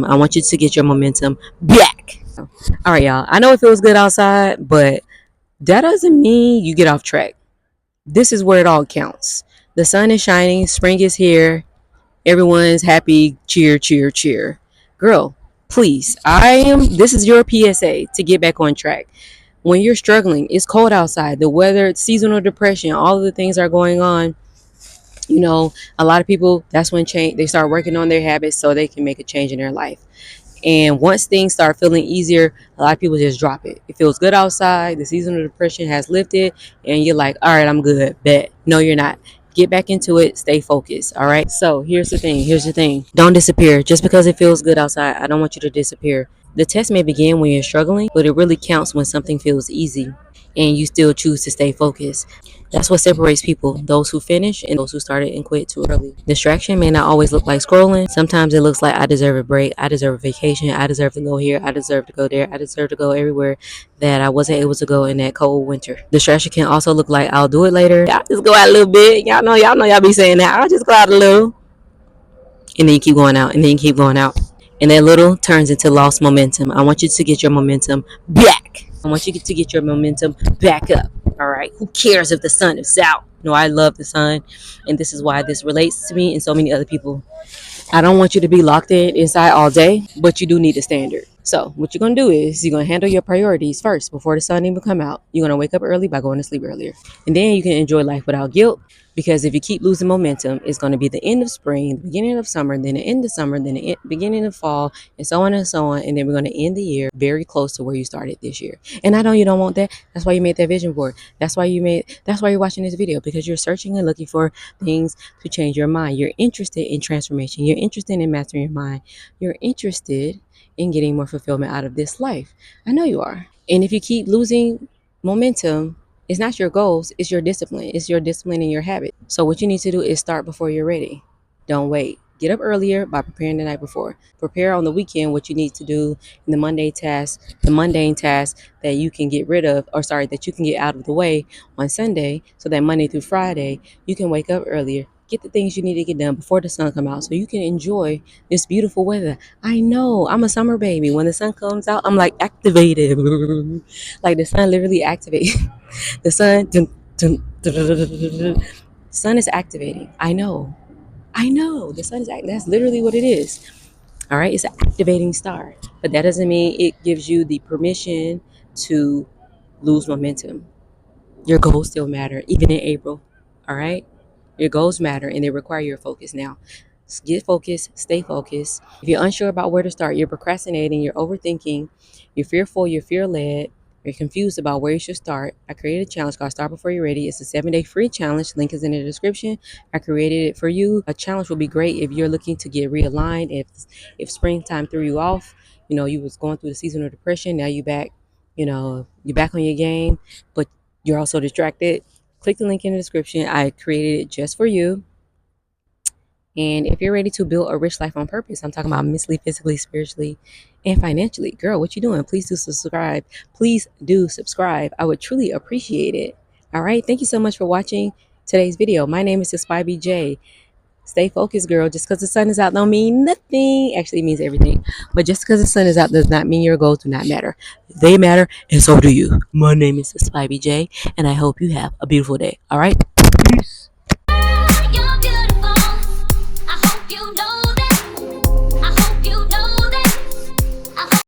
I want you to get your momentum back. All right, y'all. I know it feels good outside, but that doesn't mean you get off track. This is where it all counts. The sun is shining, spring is here, everyone's happy, cheer, cheer, cheer. Girl, please, this is your PSA to get back on track. When you're struggling, it's cold outside, the weather, seasonal depression, all of the things are going on. A lot of people, that's when they start working on their habits so they can make a change in their life. And once things start feeling easier, a lot of people just drop it. It feels good outside. The seasonal depression has lifted, and you're like, all right, I'm good. Bet. No, you're not. Get back into it. Stay focused. All right. So here's the thing. Here's the thing. Don't disappear. Just because it feels good outside, I don't want you to disappear. The test may begin when you're struggling, but it really counts when something feels easy and you still choose to stay focused. That's what separates people, those who finish and those who started and quit too early. Distraction may not always look like scrolling. Sometimes it looks like I deserve a break, I deserve a vacation, I deserve to go here, I deserve to go there, I deserve to go everywhere that I wasn't able to go in that cold winter. Distraction can also look like I'll do it later. I'll just go out a little bit. Y'all be saying that. I'll just go out a little. And then you keep going out, and then you keep going out. And that little turns into lost momentum. I want you to get your momentum back. I want you to get your momentum back up. All right. Who cares if the sun is out? No, I love the sun. And this is why this relates to me and so many other people. I don't want you to be locked inside all day, but you do need a standard. So what you're going to do is you're going to handle your priorities first before the sun even come out. You're going to wake up early by going to sleep earlier. And then you can enjoy life without guilt, because if you keep losing momentum, it's going to be the end of spring, the beginning of summer, then the end of summer, then the beginning of fall, and so on and so on. And then we're going to end the year very close to where you started this year. And I know you don't want that. That's why you made that vision board. That's why you're watching this video, because you're searching and looking for things to change your mind. You're interested in transformation. You're interested in mastering your mind. You're interested in getting more fulfillment out of this life. I know you are. And if you keep losing momentum, it's not your goals, it's your discipline. It's your discipline and your habit. So what you need to do is start before you're ready. Don't wait. Get up earlier by preparing the night before. Prepare on the weekend what you need to do in the mundane tasks that you can get rid of, that you can get out of the way on Sunday, so that Monday through Friday you can wake up earlier. Get the things you need to get done before the sun come out so you can enjoy this beautiful weather. I know, I'm a summer baby. When the sun comes out, I'm like activated. Like the sun literally activates. The sun, the sun is activating. I know. The sun is activating. That's literally what it is. All right. It's an activating star. But that doesn't mean it gives you the permission to lose momentum. Your goals still matter, even in April. All right. Your goals matter, and they require your focus. Now, get focused, stay focused. If you're unsure about where to start, you're procrastinating, you're overthinking, you're fearful, you're fear-led, you're confused about where you should start, I created a challenge called Start Before You're Ready. It's a 7-day free challenge. Link is in the description. I created it for you. A challenge will be great if you're looking to get realigned. If springtime threw you off, you was going through the seasonal depression. Now you back, you're back on your game, but you're also distracted. Click the link in the description. I created it just for you. And if you're ready to build a rich life on purpose, I'm talking about mentally, physically, spiritually, and financially. Girl, what you doing? Please do subscribe. Please do subscribe. I would truly appreciate it. All right. Thank you so much for watching today's video. My name is Spy BJ. Stay focused, girl. Just because the sun is out don't mean nothing. Actually, it means everything. But just because the sun is out does not mean your goals do not matter. They matter, and so do you. My name is Spy BJ, and I hope you have a beautiful day. All right? Peace.